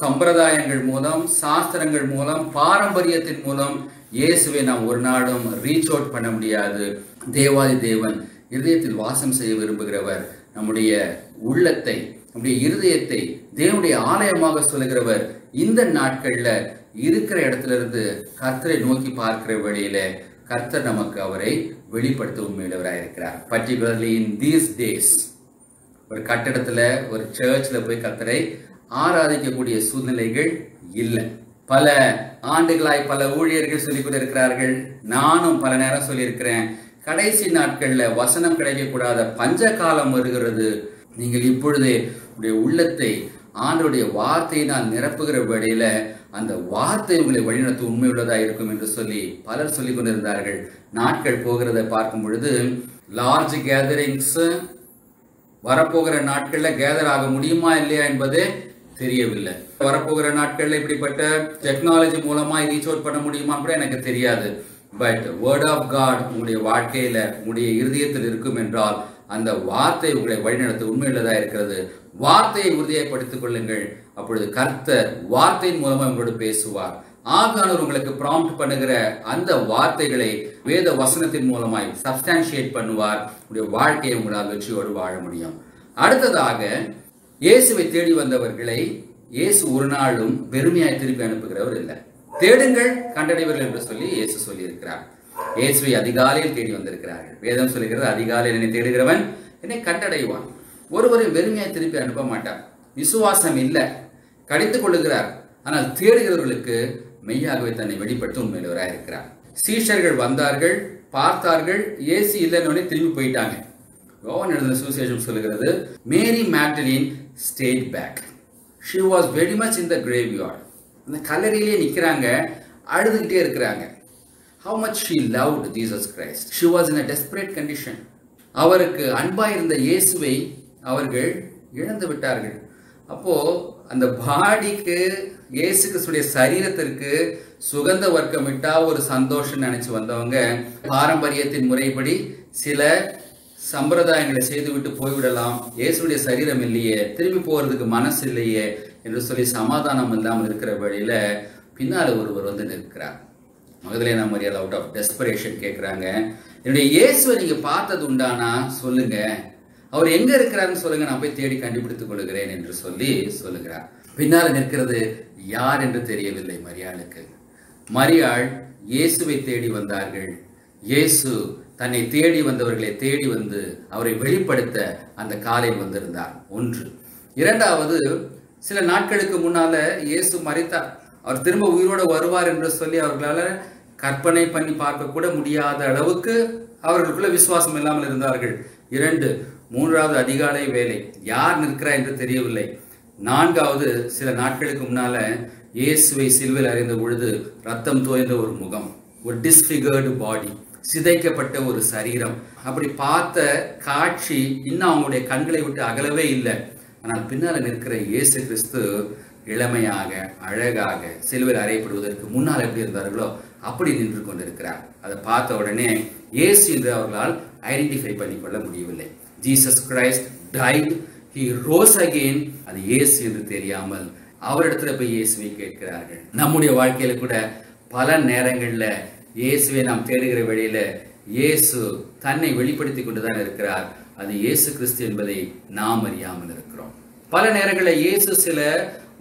சம்பிரதாயங்கள் மூலம், சாஸ்திரங்கள் மூலம், பாரம்பரியத்தின் மூலம் இயேசுவை நாம் ஒரு நாளும் ரீச் அவுட் பண்ண முடியாது. தேவாதி தேவன் இருதயத்தில் வாசம் செய்ய விரும்புகிறவர். நம்முடைய உள்ளத்தை, நம்முடைய இருதயத்தை தேவனுடைய ஆலயமாக சொல்லுகிறவர். இந்த நாட்கள்ல இருக்கிற இடத்துல இருந்து கர்த்தரை நோக்கி பார்க்கிற வழியில கர்த்தர் நமக்கு அவரை வெளிப்படுத்த உண்மையுள்ளவராக இருக்கிறார். பர்டிகுலர்லி இன் தீஸ் டேஸ் ஒரு கட்டடத்துல ஒரு சர்ச்ல போய் கர்த்தரை ஆராதிக்கக்கூடிய சூழ்நிலைகள் இல்லை. பல ஆண்டுகளாய் பல ஊழியர்கள் சொல்லிக் கொண்டிருக்கிறார்கள். நானும் பல நேரம் சொல்லியிருக்கிறேன், கடைசி நாட்கள்ல வசனம் கிடைக்கக்கூடாத பஞ்ச காலம் வருகிறது. நீங்கள் இப்பொழுதே உடைய உள்ளத்தை ஆண்டவருடைய வார்த்தையினால் நிரப்புகிற வேளையில அந்த வார்த்தை உங்களை வழிநடத்த உண்மை உள்ளதா இருக்கும் என்று சொல்லி பலர் சொல்லிக் கொண்டிருந்தார்கள். நாட்கள் போகிறத பார்க்கும் பொழுது லார்ஜ் கேதரிங்ஸ் வரப்போகிற நாட்கள்ல கேதர் ஆக முடியுமா இல்லையா என்பதே தெரியவில்லை. வரப்போகிற நாட்கள்ல இப்படிப்பட்ட டெக்னாலஜி மூலமா ரீச் அவுட் பண்ண முடியுமா கூட எனக்கு தெரியாது. பட் வேர்ட் ஆஃப் காட் உங்களுடைய வாழ்க்கையில உங்களுடைய இருதயத்தில் இருக்கும் என்றால் அந்த வார்த்தை உங்களை வழிநடத்த உண்மையுள்ளதா இருக்கிறது. வார்த்தையை உறுதியைப்படுத்திக் கொள்ளுங்கள். அப்பொழுது கர்த்தர் வார்த்தையின் மூலமா உங்களோடு பேசுவார். ஆகானவர் உங்களுக்கு ப்ராம்ப்ட் பண்ணுகிற அந்த வார்த்தைகளை வேத வசனத்தின் மூலமாய் சப்ஸ்டான்ஷியேட் பண்ணுவார். உங்களுடைய வாழ்க்கையை உங்களால் வெற்றியோடு வாழ முடியும். அடுத்ததாக, இயேசுவை தேடி வந்தவர்களை இயேசு ஒரு நாளும் வெறுமையாய் திருப்பி அனுப்புகிறவர் இல்லை. தேடுங்கள் கண்டடைவர்கள் என்று சொல்லி இயேசு சொல்லி இருக்கிறார். இயேசுவை அதிகாலையில் தேடி வந்திருக்கிறார்கள். வேதம் சொல்லுகிறது, அதிகாலையில் என்னை தேடுகிறவன் என்னை கண்டடைவான். ஒருவரை வெறுமையாய் திருப்பி அனுப்ப மாட்டார். விசுவாசம் இல்லை, கடித்துக் கொள்ளுகிறார். ஆனால் தேடுகிறவர்களுக்கு மெய்யாகவே தன்னை வெளிப்படுத்த உண்மையிலவராக இருக்கிறார். சீஷர்கள் வந்தார்கள், பார்த்தார்கள், இயேசு இல்லைன்னு திரும்பி போயிட்டாங்க. யோவான் எழுதின சுவிசேஷம் சொல்லுகிறது, Mary Magdalene stayed back. She was very much in the graveyard. அந்த கல்லறையிலே நிற்கிறாங்க, அழுதுகிட்டே இருக்கிறாங்க. How much she loved Jesus Christ. She was in a desperate condition. அவருக்கு அன்பாய் இருந்த இயேசுவை அவர்கள் இழந்து விட்டார்கள். அப்போ அந்த பாடிக்கு, இயேசு கிறிஸ்துடைய சரீரத்திற்கு சுகந்த வர்க்கம் விட்டா ஒரு சந்தோஷம் நினைச்சு வந்தவங்க பாரம்பரியத்தின் முறைப்படி சில சம்பிரதாயங்களை செய்துவிட்டு போய்விடலாம். இயேசுடைய சரீரம் இல்லையே, திரும்பி போறதுக்கு மனசு இல்லையே என்று சொல்லி சமாதானம் இல்லாமல் இருக்கிற வழியில பின்னால் ஒருவர் வந்து நிற்கிறார். மகதலேனா மரியாள் அவுட் ஆஃப் டெஸ்பரேஷன் கேட்குறாங்க, என்னுடைய இயேசுவை நீங்க பார்த்தது உண்டானா சொல்லுங்க, அவர் எங்க இருக்கிறாருன்னு சொல்லுங்க, நான் போய் தேடி கண்டுபிடித்துக் கொள்கிறேன் என்று சொல்லி சொல்லுகிறார். பின்னால் நிற்கிறது யார் என்று தெரியவில்லை மரியாளுக்கு. மரியாள் இயேசுவை தேடி வந்தார்கள். இயேசு தன்னை தேடி வந்தவர்களை தேடி வந்து அவரை வெளிப்படுத்த அந்த காலையில் வந்திருந்தார். ஒன்று. இரண்டாவது, சில நாட்களுக்கு முன்னால இயேசு மரித்தார், அவர் திரும்ப உயிரோடு வருவார் என்று சொல்லி அவர்களால கற்பனை பண்ணி பார்க்க கூட முடியாத அளவுக்கு அவர்களுக்குள்ள விசுவாசம் இல்லாமல் இருந்தார்கள். இரண்டு. மூன்றாவது, அதிகாலை வேலை, யார் நிற்கிறா என்று தெரியவில்லை. நான்காவது, சில நாட்களுக்கு முன்னால இயேசுவை சிலுவையில் அறிந்த பொழுது ரத்தம் தோய்ந்த ஒரு முகம், ஒரு டிஸ்பிகர்டு பாடி, சிதைக்கப்பட்ட ஒரு சரீரம். அப்படி பார்த்த காட்சி இன்னும் அவங்களுடைய கண்களை விட்டு அகலவே இல்லை. ஆனால் பின்னால நிற்கிற இயேசு கிறிஸ்து இளமையாக அழகாக சிலுவையில் அறையப்படுவதற்கு முன்னால் எப்படி இருந்தார்களோ அப்படி நின்று கொண்டிருக்கிறார். அதை பார்த்த உடனே இயேசு என்று அவர்களால் ஐடென்டிஃபை பண்ணிக்கொள்ள முடியவில்லை. Jesus Christ tight, he rose again. அது இயேசு என்று தெரியாமல் அவரிடத்துல போய் இயேசுவை கேட்கிறார்கள். நம்முடைய வாழ்க்கையில கூட பல நேரங்கள்ல இயேசுவை நாம் தேடுகிற வழியில இயேசு தன்னை வெளிப்படுத்தி கொண்டுதான் இருக்கிறார். அது இயேசு கிறிஸ்து என்பதை நாம் அறியாமல் இருக்கிறோம். பல நேரங்களில் இயேசு சில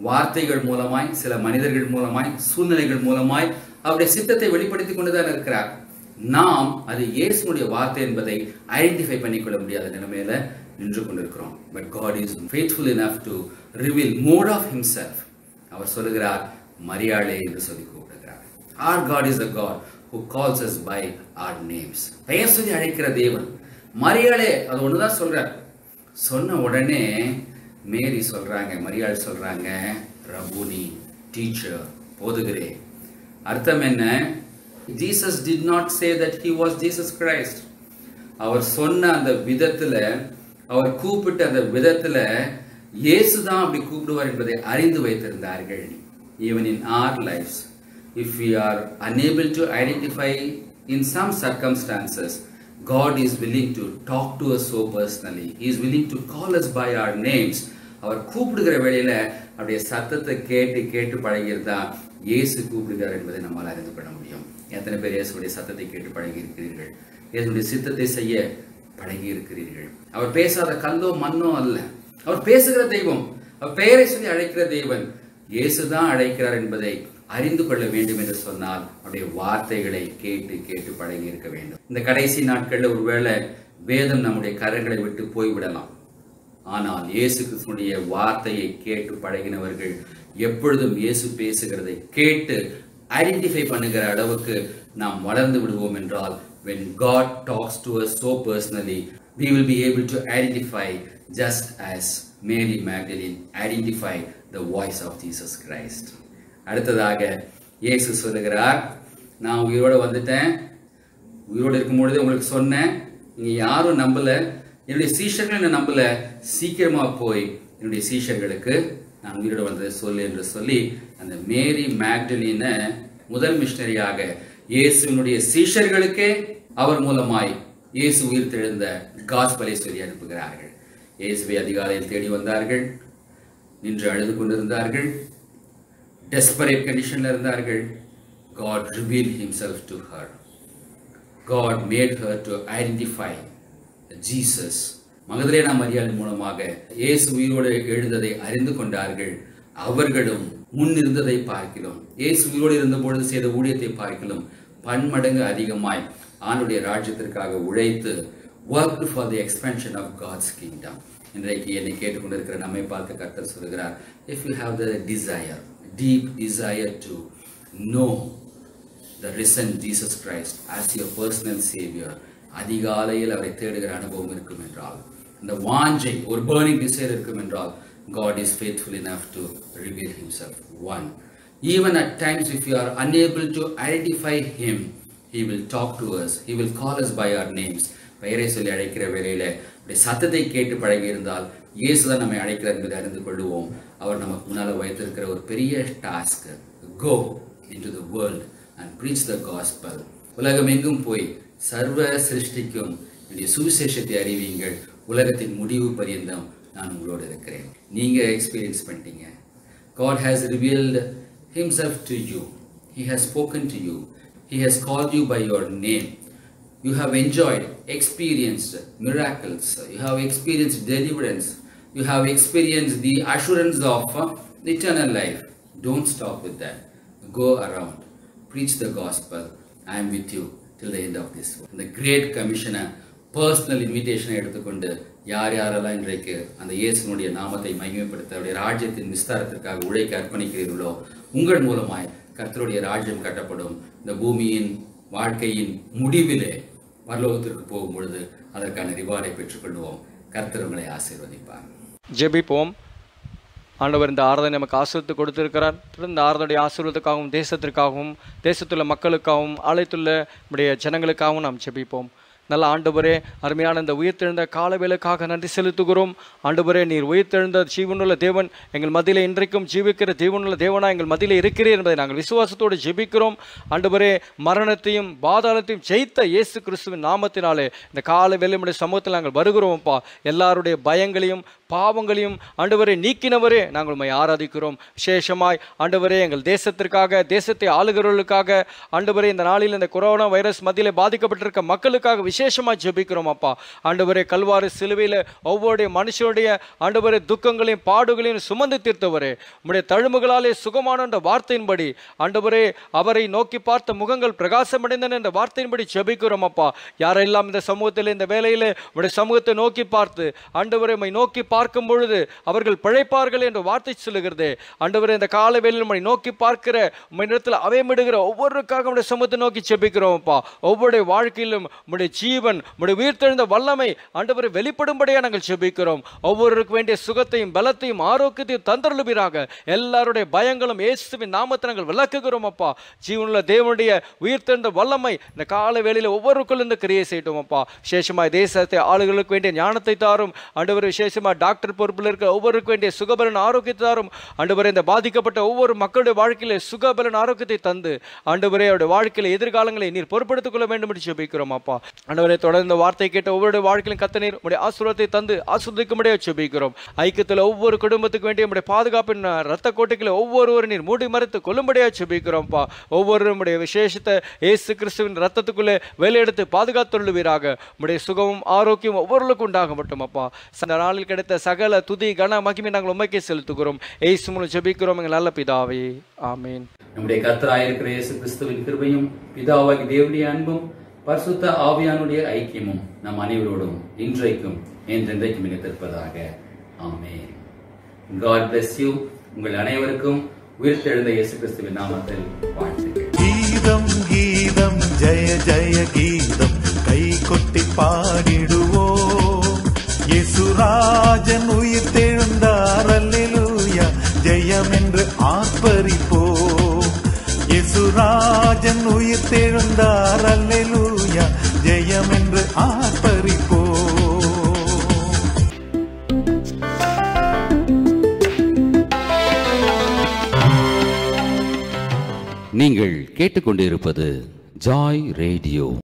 வார்த்தைகள் மூலமாய், சில மனிதர்கள் மூலமாய், சூழ்நிலைகள் மூலமாய் அவருடைய சித்தத்தை வெளிப்படுத்தி கொண்டுதான் இருக்கிறார். நாம் அது இயேசுடைய வார்த்தை என்பதை ஐடென்டிஃபை பண்ணிக்கொள்ள முடியாத நிலைமையில நின்று கொண்டிருக்கிறோம். But God is faithful enough to reveal more of himself. அவர் சொல்லுகிறார், மரியாளே என்று சொல்லி கூப்பிடுகிறார். Our God is a God who calls us by our names. பெயர் சொல்லி அழைக்கிற தேவன். மரியாளே, அது ஒண்ணுதான் சொல்றார். சொன்ன உடனே மேரி சொல்றாங்க, மரியாள் சொல்றாங்க, ரபூனி, டீச்சர், போதுகிறே. அர்த்தம் என்ன? Jesus did not say that he was Jesus Christ. அவர் சொன்ன அந்த விதத்துல, அவர் கூப்பிட்ட அந்த விதத்துல இயேசு தான் அப்படி கூப்பிடுவார் என்பதை அறிந்து வைத்திருந்தார்கள். Even in our lives, if we are unable to identify in some circumstances, God is willing to talk to us so personally. He is willing to call us by our names. அவர் கூப்பிடுகிற வேளையில அவருடைய சத்தத்தை கேட்டு கேட்டு பழகியிருந்தா இயேசு கூப்பிடுகிறார் என்பதை நம்மால் அறிந்து கொள்ள முடியும். எத்தனை பேர் இயேசுடைய சத்தத்தை கேட்டு பழகி இருக்கிறீர்கள்? இயேசுடைய சித்தத்தை செய்ய பழகி இருக்கிறீர்கள்? அவர் பேசாத கல்லோ மண்ணோ அல்ல, அவர் பேசுகிற தெய்வம், அவர் பெயரை சொல்லி அழைக்கிற தெய்வன். இயேசுதான் அழைக்கிறார் என்பதை அறிந்து கொள்ள வேண்டும் என்று சொன்னால் அவருடைய வார்த்தைகளை கேட்டு கேட்டு பழகி இருக்க வேண்டும். இந்த கடைசி நாட்கள்ல ஒருவேளை வேதம் நம்முடைய கரங்களை விட்டு போய்விடலாம். ஆனால் இயேசு கிறிஸ்துவினுடைய வார்த்தையை கேட்டு பழகினவர்கள் எப்பொழுதும் இயேசு பேசுகிறதை கேட்டு ஐடென்டிஃபை பண்ணுகிற அளவுக்கு நாம் வளர்ந்து விடுவோம் என்றால், when God talks to us so personally, we will be able to identify just as Mary Magdalene identified the voice of Jesus Christ. அடுத்ததாக இயேசு சொல்லுகிறார், நான் உயிரோடு வந்துட்டேன், உயிரோடு இருக்கும்பொழுதே உங்களுக்கு சொன்னேன், நீங்க யாரும் நம்பல, என்னுடைய சீஷர்கள் என்ன நம்பல, சீக்கிரமா போய் என்னுடைய சீஷர்களுக்கு நான் உயிரோடு வந்ததை சொல்லு என்று சொல்லி அந்த மேரி மேக்டலினை முதல் மிஷனரியாக இயேசுவினுடைய சீஷர்களுக்கே அவர் மூலமாய் இயேசு உயிர் தெழுந்த காஸ்பலை சொல்லி அனுப்புகிறார்கள். இயேசுவை அதிகாலையில் தேடி வந்தார்கள், நின்று அழுது கொண்டிருந்தார்கள், desperate conditionல இருந்தார்கள். God revealed himself to her. God made her to identify Jesus. மகதலேனா மரியாள் மூலமாக இயேசு உயிரோடு எழுந்ததை அறிந்து கொண்டார்கள். அவர்களும் முன் இருந்ததை பார்க்கிறோம், இயேசு உயிரோடு இருந்த பொழுது செய்த ஊழியத்தை பார்க்கிறோம், பன்மடங்கு அதிகமாய் ஆண்டுடைய ராஜ்யத்திற்காக உழைத்து worked for the expansion of God's kingdom. இன்றைக்கு என்னை கேட்டுக்கொண்டிருக்கிற நம்மை பார்த்து கர்த்தர் சொல்கிறார், if you have the desire, deep desire to know the risen Jesus Christ as your personal savior, அதிகாலையில் அவரை தேடுகிற அனுபவம் இருக்கும் என்றால், இந்த வாஞ்சை ஒரு burning desire இருக்கும் என்றால், God is faithful enough to reveal himself. One, even at times if you are unable to identify him, he will talk to us, he will call us by our names. பெயரை சொல்லி அழைக்கிற வேளையில சத்தத்தை கேட்டு பழகி இருந்தால் இயேசுதான் நம்மை அழைக்கிறார் என்பதை அறிந்து கொள்வோம். அவர் நமக்கு முன்னால வைத்திருக்கிற ஒரு பெரிய task, go into the world and preach the gospel. உலகம் எங்கும் போய் சர்வ சிருஷ்டிக்கும் என்னுடைய சுவிசேஷத்தை அறிவியுங்கள், உலகத்தின் முடிவு பரியந்தம் நான் உங்களோடு இருக்கிறேன். நீங்க எக்ஸ்பீரியன்ஸ் பண்ணிட்டீங்க, God has revealed Himself to you. He has spoken to you. He has called you by your name. You have enjoyed, experienced miracles. You have experienced deliverance. You have experienced the assurance of eternal life. Don't stop with that. Go around. Preach the gospel. I am with you till the end of this world. The Great Commissioner personal invitation எடுத்துக்கொண்டு யார் யாரெல்லாம் இன்றைக்கு அந்த இயேசுனுடைய நாமத்தை மகிமைப்படுத்த அவருடைய ராஜ்யத்தின் விஸ்தாரத்திற்காக உழைக்க அர்ப்பணிக்கிறீர்களோ உங்கள் மூலமாய் கர்த்தருடைய ராஜ்யம் கட்டப்படும். இந்த பூமியின் வாழ்க்கையின் முடிவிலே பரலோகத்திற்கு போகும் பொழுது அதற்கான ரிவார்டை பெற்றுக்கொள்வோம். கர்த்தர் உங்களை ஆசீர்வதிப்பார். ஜெபிப்போம். ஆண்டவர் இந்த ஆராதனை நமக்கு ஆசீர்வதித்து கொடுத்திருக்கிறார். இந்த ஆராதனுடைய ஆசீர்வாதத்துக்காகவும் தேசத்திற்காகவும் தேசத்துள்ள மக்களுக்காகவும் அழைத்துள்ள நம்முடைய ஜனங்களுக்காகவும் நாம் ஜெபிப்போம். நல்ல ஆண்டவரே, அருமையான இந்த உயிர்த்தெழுந்த காலவேளைக்காக நன்றி செலுத்துகிறோம். ஆண்டவரே, நீர் உயிர்த்தெழுந்த ஜீவனுள்ள தேவன், எங்கள் மத்தியிலே இன்றைக்கும் ஜீவிக்கிற ஜீவனுள்ள தேவனா எங்கள் மத்தியிலே இருக்கிறீர் என்பதை நாங்கள் விசுவாசத்தோடு ஜெபிக்கிறோம். ஆண்டவரே, மரணத்தையும் பாதாளத்தையும் ஜெயித்த இயேசு கிறிஸ்துவின் நாமத்தினாலே இந்த காலவேளை நம்முடைய சமூகத்தில் நாங்கள் வருகிறோம்ப்பா. எல்லாருடைய பயங்களையும் பாவங்களையும் ஆண்டவரே நீக்கினவரே நாங்கள் உம்மை ஆராதிக்கிறோம். விசேஷமாய் ஆண்டவரே, எங்கள் தேசத்திற்காக, தேசத்தை ஆளுகிறவர்களுக்காக, ஆண்டவரே, இந்த நாளில் இந்த கொரோனா வைரஸ் மத்தியிலே பாதிக்கப்பட்டிருக்க மக்களுக்காக விசேஷமாக ஜெபிக்கிறோம் அப்பா. ஆண்டவரே, கல்வாரி சிலுவையில் ஒவ்வொரு மனுஷனுடைய ஆண்டவரே துக்கங்களையும் பாடுகளையும் சுமந்து தீர்த்தவரே, உம்முடைய தழும்புகளாலே சுகமான என்ற வார்த்தையின்படி ஆண்டவரே அவரை நோக்கி பார்த்த முகங்கள் பிரகாசமடைந்தன என்ற வார்த்தையின்படி ஜெபிக்கிறோம் அப்பா. யாரெல்லாம் இந்த சமூகத்தில் இந்த வேளையில் உம்முடைய சமூகத்தை நோக்கி பார்த்து ஆண்டவரை உம்மை நோக்கி பார்க்கும் பொழுது அவர்கள் பிழைப்பார்கள் என்ற வார்த்தை சொல்லுகிறது. ஆண்டவரே, இந்த கால வேளையில் உம்மை நோக்கி பார்க்கிற உம்மை இடத்தில் அவைமிடுகிற ஒவ்வொருக்காக உம்முடைய சமூகத்தை நோக்கி ஜெபிக்கிறோம் அப்பா. ஒவ்வொரு வாழ்க்கையிலும் உம்முடைய ஜீவன், உம்முடைய உயிர்த்தெழுந்த வல்லமை ஆண்டவரை வெளிப்படும்படியாக நாங்கள் ஜெபிக்கிறோம். ஒவ்வொருவருக்கு வேண்டிய சுகத்தையும் பலத்தையும் ஆரோக்கியத்தையும் தந்தருளுவீராக. எல்லாருடைய பயங்களும் இயேசுவின் நாமத்தை நாங்கள் விளக்குகிறோம் அப்பா. ஜீவனுள்ள தேவனுடைய உயிர்த்தெழுந்த வல்லமை இந்த கால வேளையில் ஒவ்வொருக்குள்ள இருந்து கிரியை செய்யட்டும் அப்பா. விசேஷமாக தேசத்தை ஆளுகளுக்கு வேண்டிய ஞானத்தை தாரும் ஆண்டவர். விசேஷமாக டாக்டர் பொறுப்பில் இருக்க ஒவ்வொருக்கு வேண்டிய சுகபலன் ஆரோக்கியத்தை தாரும் ஆண்டவரே. இந்த பாதிக்கப்பட்ட ஒவ்வொரு மக்களுடைய வாழ்க்கையிலே சுகபலன் ஆரோக்கியத்தை தந்து ஆண்டவரே அவருடைய வாழ்க்கையில எதிர்காலங்களை நீர் பொறுப்படுத்திக் கொள்ள வேண்டும் என்று ஜெபிக்கிறோம் அப்பா. ஆண்டவரே, தொடர்ந்து வார்த்தை கேட்ட ஒவ்வொரு வாழ்க்கையிலும் கத்த நீர் உடைய ஆசீர்வாதத்தை தந்து ஆசீர்வதிக்கும்படியாக ஜெபிக்கிறோம். ஐக்கியத்தில் ஒவ்வொரு குடும்பத்துக்கு வேண்டிய உடைய பாதுகாப்பின் ரத்த கோட்டைகளை ஒவ்வொருவரும் நீர் மூடி மறைத்து கொள்ளும்படியாக ஜெபிக்கிறோம்ப்பா. ஒவ்வொருவருடைய விசேஷத்தை இயேசு கிறிஸ்துவின் ரத்தத்துக்குள்ளே வேலையெடுத்து பாதுகாத்துள்ளுவீராக. உடைய சுகமும் ஆரோக்கியம் ஒவ்வொருவருக்கும் உண்டாக மட்டும் அப்பா. இந்த நாளில் கிடைத்த சகல துதி கன மகிமை நாங்கள் உம்மைக்கே செலுத்துகிறோம். இயேசு மூலம் ஜெபிக்கிறோம் எங்கள் நல்ல பிதாவே, ஆமீன். நம்முடைய கர்த்தராயிருக்கிற இயேசு கிறிஸ்துவின் கிருபையும் பிதாவாகி தேவனுடைய அன்பும் பரிசுத்த ஆவியானுடைய ஐக்கியமும் நம் அனைவரோடும் இன்றைக்கும் என்றென்றைக்கும் நிலைத்திருப்பதாக. ஆமென். God bless you. உங்கள் அனைவருக்கும் உயிர்த்தெழுந்த இயேசு கிறிஸ்துவின் நாமத்தில் வாழ்த்துக்கள். கீதம் கீதம் ஜெய ஜெய கீதம் கை கொட்டி பாடிடுவோம். இயேசுராஜன் உயிர்த்தெழுந்தார், அல்லேலூயா ஜெயம் என்று ஆர்ப்பரிப்போம். இயேசுராஜன் உயிர்த்தெழுந்தார், அல்லேலூயா ஜெயம் என்று ஆர்ப்பரிப்போம். நீங்கள் கேட்டுக்கொண்டிருப்பது ஜாய் ரேடியோ.